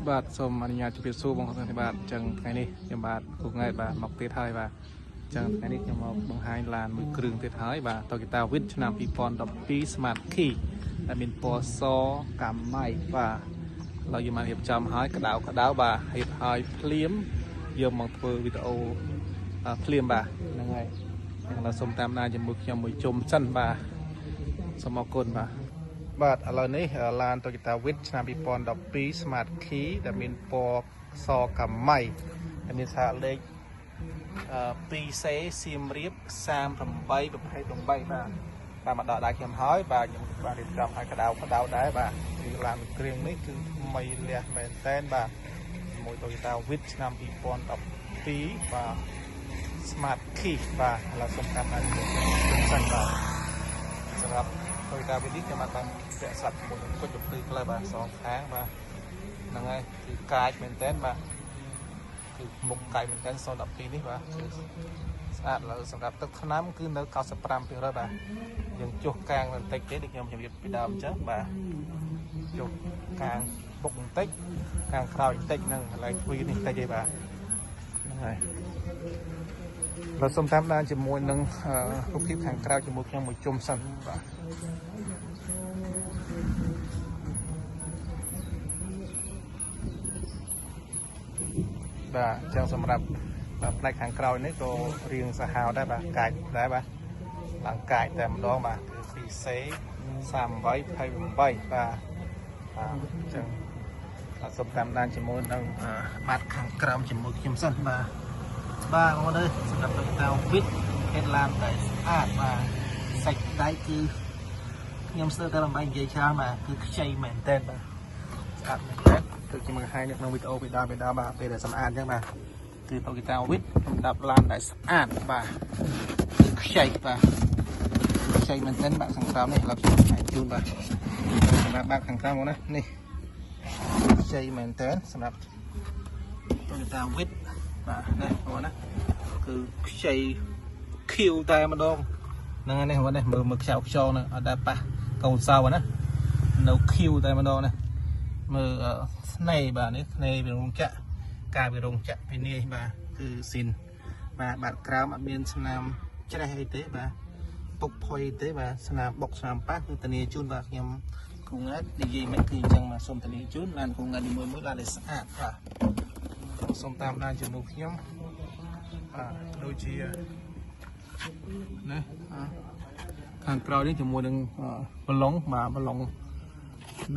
បាទសូមអនុញ្ញាតជម្រាបសួរបងប្អូនបាទចឹងថ្ងៃនេះខ្ញុំបាទគូថ្ងៃបាទមកទៀតហើយបាទចឹងថ្ងៃនេះខ្ញុំមកបង្ហាញឡានមួយគ្រឿងទៀតហើយបាទ Toyota Wish ឆ្នាំ2012 Smart Key ដែលមានពណ៌សកម្មម៉ៃបាទเราយកមករៀបចំហើយក្តៅបាទរៀបហើយភ្លាមយកមកធ្វើវីដេអូភ្លាមបាទហ្នឹងហើយខ្ញុំសូមតាមដានជាមួយខ្ញុំមួយជុំសិនបាទសូមអរគុណបាទឥឡូវនេះឡាន Toyota Wish ឆ្នាំ2012 Smart Key ដែលមានពណ៌សកម្មម៉ៃដែលមានសារលេខ2C សៀមរាប38 28បាទតាមមកដល់ដៃខ្ញុំហើយបាទខ្ញុំបាទរៀបចំឲ្យក្តៅដែរបាទគឺឡានគ្រឿងនេះគឺថ្មីលះមែនតែនបាទជាមួយ Toyota Wish ឆ្នាំ2012បាទ Smart Key បាទឥឡូវសូមតាមដានសិនបាទសម្រាប់Toyota Wishនេះខ្ញុំបានពាក់ស្លាប់ជាមួយនឹងគុជជំនឿផ្លូវបាទសងខាងបាទហ្នឹងហើយគឺកាចមែនតែនបាទគឺមុខកាយមែនតែន012នេះបាទគឺស្អាតឡើយសម្រាប់ទឹកថ្នាំគឺនៅ95%បាទយើងចុះកាងបន្តិចទេដូចខ្ញុំជម្រាបពីដើមអញ្ចឹងបាទចុះកាងបុកបន្តិចកាងក្រោយបន្តិចហ្នឹងកន្លែងទ្វីនេះបន្តិចទេបាទហ្នឹងហើយเราសូមតាមដានជាមួយនឹងរូបភាពខាងក្រៅជាមួយខ្ញុំមួយជុំសិនបាទបាទចឹងសម្រាប់ផ្នែកខាងក្រោយនេះក៏រៀងសាហាវដែរបាទកាចដែរបាទឡើងកាចតែម្ដងបាទគឺ 2C 38 28បាទចឹងសូមតាមដានជាមួយនឹងបាត់ខាងក្រោមជាមួយខ្ញុំសិនបាទបាទបងប្អូនអើយសម្រាប់Toyota Wish headlamp ដែលស្អាតបាទសាច់ដៃគឺខ្ញុំស្ទើរតែមិននិយាយច្រើនបាទគឺខ្ចីមែនតើបាទស្អាតមែនតើគឺខ្ញុំបង្ហាញនៅក្នុងវីដេអូពីដើមបាទពេលដែលសម្អាតអញ្ចឹងបាទគឺ Toyota Wish សម្រាប់ឡានដែលស្អាតបាទគឺខ្ចីបាទខ្ចីមែនតើបាទខាងក្រោមនេះเราខ្ញុំបង្ហាញជូនបាទសម្រាប់បាក់ខាងក្រោមបងណានេះខ្ចីមែនតើសម្រាប់ Toyota Wishបាទនេះបងណាគឺខ្ចីខៀវតែម្ដងហ្នឹងហើយនេះបងណាមើលខ្ចៅខ្ចោនៅអត់ដែលប៉ះកូនសៅណានៅខៀវតែម្ដងណាមើលស្នេហ៍បាទនេះស្នេហ៍ពីរោងចក្រការពីរោងចក្រពីនេះបាទគឺស៊ីនបាទបាត់ក្រោមអត់មានស្នាមច្រេះអីទេបាទពុកផុយទេបាទស្នាមបុកស្នាមប៉ះគឺធានាជូនបាទខ្ញុំគូងាត់និយាយមិនគឺអញ្ចឹងបាទសូមធានាជូនឡានគូងាត់មួយឡានដែលស្អាតបាទសូមតាមដានជាមួយខ្ញុំដូចជាណាខាងក្រោយនេះជាមួយនឹងប្លុងបាទប្លុង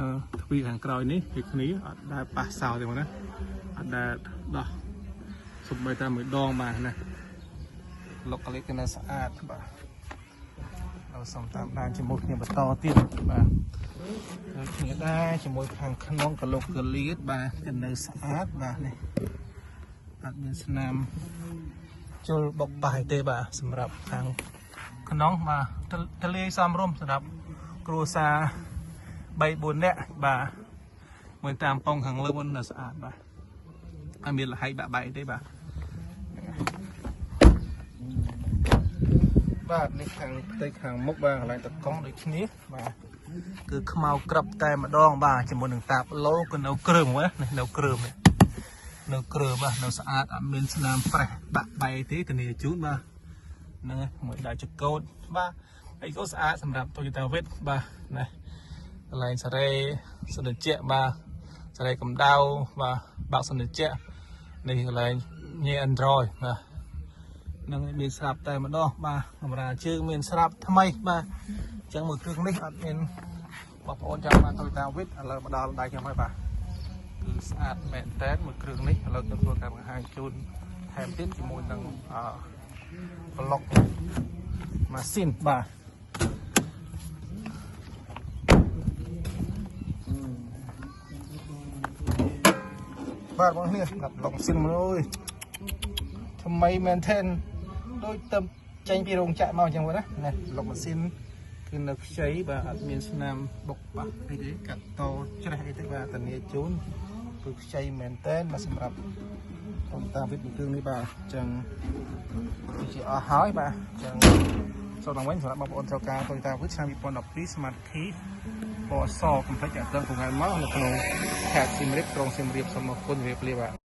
នៅទ្វីខាងក្រោយនេះពីគ្នាអត់ដែលប៉ះសោទេបងណាអត់ដែលដោះសុំបីតែមួយដងបាទណាលុកកលិកនៅស្អាតបាទเราសូមតាមដានជាមួយគ្នាបន្តទៀតបាទដូចគ្នាដែរជាមួយខាងក្នុងកលុកកលៀតបាទគឺនៅស្អាតបាទនេះអត់មានស្នាមជលបុកបាយទេបាទសម្រាប់ខាងក្នុងបាទទលាយសំរុំសម្រាប់គ្រួសារ3 4នាក់បាទមើលតាមប៉ុងខាងលើមុននៅស្អាតបាទអត់មានលហៃបាក់បែកទេបាទបាទនេះខាងផ្ទៃខាងមុខបាទកន្លែងតកង់ដូចគ្នាបាទគឺខ្មៅក្រឹបតែម្ដងបាទជាមួយនឹងតាបឡូក៏នៅគ្រឿងណានេះនៅគ្រឿងនេះនៅគ្រឿងបាទនៅស្អាតអត់មានស្នាមប្រេះបាក់បែកទេធានាជូនបាទហ្នឹងហើយមួយដៃចកោតបាទហើយក៏ស្អាតសម្រាប់ Toyota Wish បាទណាកន្លែងសារ៉េសន្តិជៈបាទសារ៉េកម្ដៅបាទបាក់សន្តិជៈនេះកន្លែងញ៉េ Android បាទនឹងមានស្រាប់តែម្ដងបាទកាមេរ៉ាជើងមានស្រាប់ថ្មីបាទអញ្ចឹងមួយគ្រឿងនេះអត់មានបងប្អូនចាំបាន Toyota Wish ឥឡូវមកដល់ដៃខ្ញុំហើយបាទគឺស្អាតមែនតើមួយគ្រឿងនេះឥឡូវខ្ញុំធ្វើការបង្ហាញជូនថែមទៀតជាមួយនឹងប្លុកម៉ាស៊ីនបាទបាទបងនេះប្លុកម៉ាស៊ីនមើលអើយថ្មីមែនទែនដូចទៅចេញពីរោងចក្រមកអញ្ចឹងណានេះប្លុកម៉ាស៊ីនគឺនៅខ្ចីបាទអត់មានស្នាមបុកបាក់អីទេកាត់តច្រេះអីទេបាទធានាជូនគឺខ្ចីមែនតើមកសម្រាប់Toyota Wishមួយគ្រឿងនេះបាទអញ្ចឹងជាអស់ហើយបាទអញ្ចឹងសូមឡើងវិញសម្រាប់បងប្អូនត្រូវការToyota Wishឆ្នាំ2012 Smart Key ពណ៌សកំភ្លេចអាត្រឹងគូថ្ងៃមកនៅក្នុងខេត្តសៀមរាបក្រុងសៀមរាបសូមអរគុណជម្រាបលាបាទ